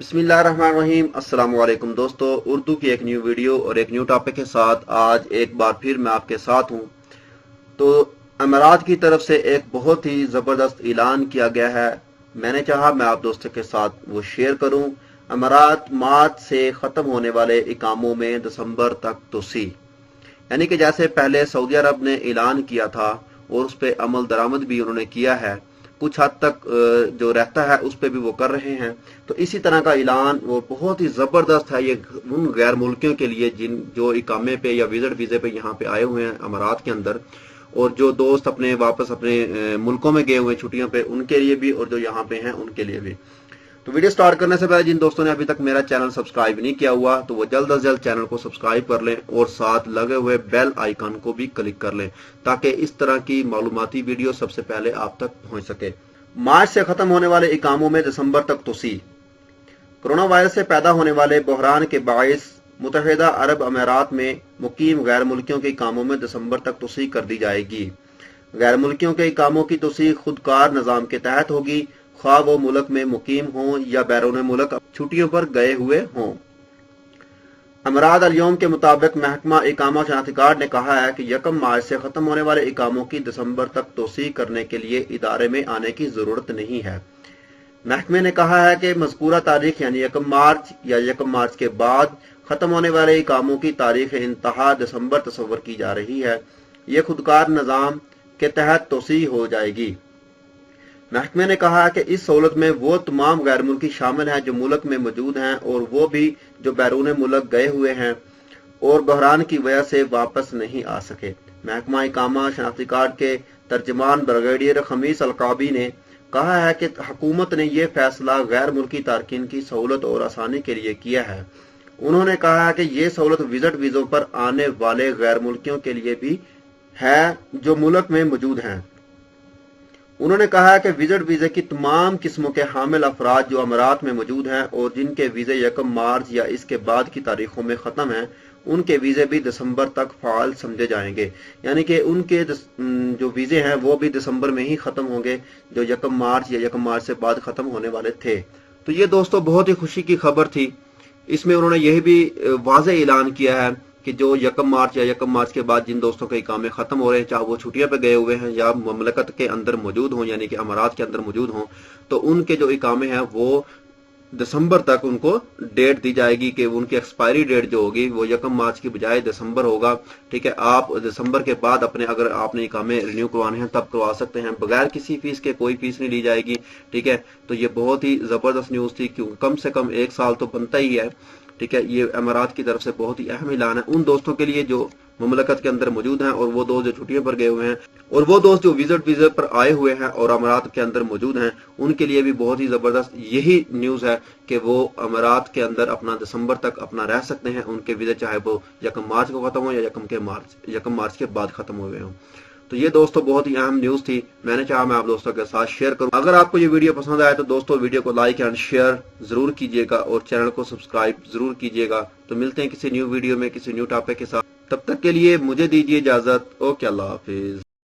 बिस्मिल्लाहिर्रहमानिर्रहीम। अस्सलाम वालेकुम दोस्तों, उर्दू की एक न्यू वीडियो और एक न्यू टॉपिक के साथ आज एक बार फिर मैं आपके साथ हूं। तो अमारात की तरफ से एक बहुत ही ज़बरदस्त ऐलान किया गया है। मैंने चाहा मैं आप दोस्तों के साथ वो शेयर करूं। अमारात मार्च से ख़त्म होने वाले इकामों में दिसंबर तक तोसी, यानी कि जैसे पहले सऊदी अरब ने ऐलान किया था और उस पर अमल दरामद भी उन्होंने किया है, कुछ हद तक जो रहता है उस पर भी वो कर रहे हैं। तो इसी तरह का ऐलान वो बहुत ही ज़बरदस्त है ये उन गैर मुल्कियों के लिए जो इकामे पे या विजिट वीज़े पे यहाँ पे आए हुए हैं अमारात के अंदर, और जो दोस्त अपने वापस अपने मुल्कों में गए हुए छुट्टियों पे उनके लिए भी, और जो यहाँ पे हैं उनके लिए भी। तो वीडियो स्टार्ट करने से पहले जिन दोस्तों ने अभी तक मेरा चैनल सब्सक्राइब नहीं किया हुआ तो वो जल्द से जल्द चैनल को सब्सक्राइब कर लें और साथ लगे हुए बेल आइकन को भी क्लिक कर लें ताकि इस तरह की मालूमाती वीडियो सबसे पहले आप तक पहुंच सके। मार्च से खत्म होने वाले इकामों में दिसंबर तक तोसी। कोरोना वायरस से पैदा होने वाले बहरान के बायस मुत्तहिदा अरब अमीरात में मुकीम गैर मुल्कियों के इकामों में दिसंबर तक तोसी कर दी जाएगी। गैर मुल्कियों के इकामों की तोसी खुदकार निज़ाम के तहत होगी, ख्वाह वो मुल्क में मुकीम हों या बैरून मुल्क छुट्टियों पर गए हुए हों। अमराद अल-यौम के मुताबिक महकमा इकामा शनाख्ती कार्ड ने कहा है कि 1 मार्च से खत्म होने वाले इकामों की दिसंबर तक तोसी करने के लिए इदारे में आने की जरूरत नहीं है। महकमे ने कहा है कि मज़कूरा तारीख यानी 1 मार्च या 1 मार्च के बाद खत्म होने वाले इकामों की तारीख इंतहा दिसंबर तस्वर की जा रही है। ये खुदकार निज़ाम के तहत तोसी हो जाएगी। महकमे ने कहा कि इस सहूलत में वो तमाम गैर मुल्की शामिल हैं जो मुल्क में मौजूद हैं और वो भी जो बैरून मुल्क गए हुए हैं और बहरान की वजह से वापस नहीं आ सके। महकमा इकामा शनाख्ती कार्ड के तर्जमान ब्रिगेडियर खमीस अलकाबी ने कहा है कि हुकूमत ने यह फैसला गैर मुल्की तारकीन की सहूलत और आसानी के लिए किया है। उन्होंने कहा है कि ये सहूलत विजिट वीज़ों पर आने वाले गैर मुल्कियों के लिए भी है जो मुल्क में मौजूद हैं। उन्होंने कहा कि विजिट वीज़े की तमाम किस्मों के हामिल अफराद जो अमारात में मौजूद हैं और जिनके वीज़े 1 मार्च या इसके बाद की तारीखों में ख़त्म हैं, उनके वीज़े भी दिसंबर तक फ़ाल समझे जाएंगे। यानी कि उनके जो वीज़े हैं वो भी दिसंबर में ही ख़त्म होंगे जो 1 मार्च या 1 मार्च से बाद ख़त्म होने वाले थे। तो ये दोस्तों बहुत ही खुशी की खबर थी। इसमें उन्होंने यही भी वाज़ेह ऐलान किया है कि जो 1 मार्च या 1 मार्च के बाद जिन दोस्तों के इकामे खत्म हो रहे हैं, चाहे वो छुट्टियों पे गए हुए हैं या ममलकत के अंदर मौजूद हों यानी कि अमारात के अंदर मौजूद हों, तो उनके जो इकामे हैं वो दिसंबर तक उनको डेट दी जाएगी कि उनकी एक्सपायरी डेट जो होगी वो 1 मार्च की बजाय दिसंबर होगा। ठीक है, आप दिसंबर के बाद अपने अगर आपने इकामे रिन्यू करवाने हैं तब करवा सकते हैं बगैर किसी फीस के, कोई फीस नहीं ली जाएगी। ठीक है, तो ये बहुत ही जबरदस्त न्यूज़ थी क्योंकि कम से कम 1 साल तो बनता ही है। ठीक है, ये अमारात की तरफ से बहुत ही अहम ऐलान है उन दोस्तों के लिए जो ममलकत के अंदर मौजूद हैं और वो दोस्त जो छुट्टियों पर गए हुए हैं और वो दोस्त जो विजिट वीज़े पर आए हुए हैं और अमारात के अंदर मौजूद हैं, उनके लिए भी बहुत ही ज़बरदस्त यही न्यूज़ है कि वो अमारात के अंदर अपना दिसंबर तक अपना रह सकते हैं। उनके वीज़े चाहे वो 1 मार्च को ख़त्म हो या 1 मार्च के बाद ख़त्म हुए हों। तो ये दोस्तों बहुत ही अहम न्यूज़ थी, मैंने चाहा मैं आप दोस्तों के साथ शेयर करूं। अगर आपको ये वीडियो पसंद आया तो दोस्तों वीडियो को लाइक एंड शेयर जरूर कीजिएगा और चैनल को सब्सक्राइब जरूर कीजिएगा। तो मिलते हैं किसी न्यू वीडियो में किसी न्यू टॉपिक के साथ, तब तक के लिए मुझे दीजिए इजाजत। ओके, अल्लाह हाफिज।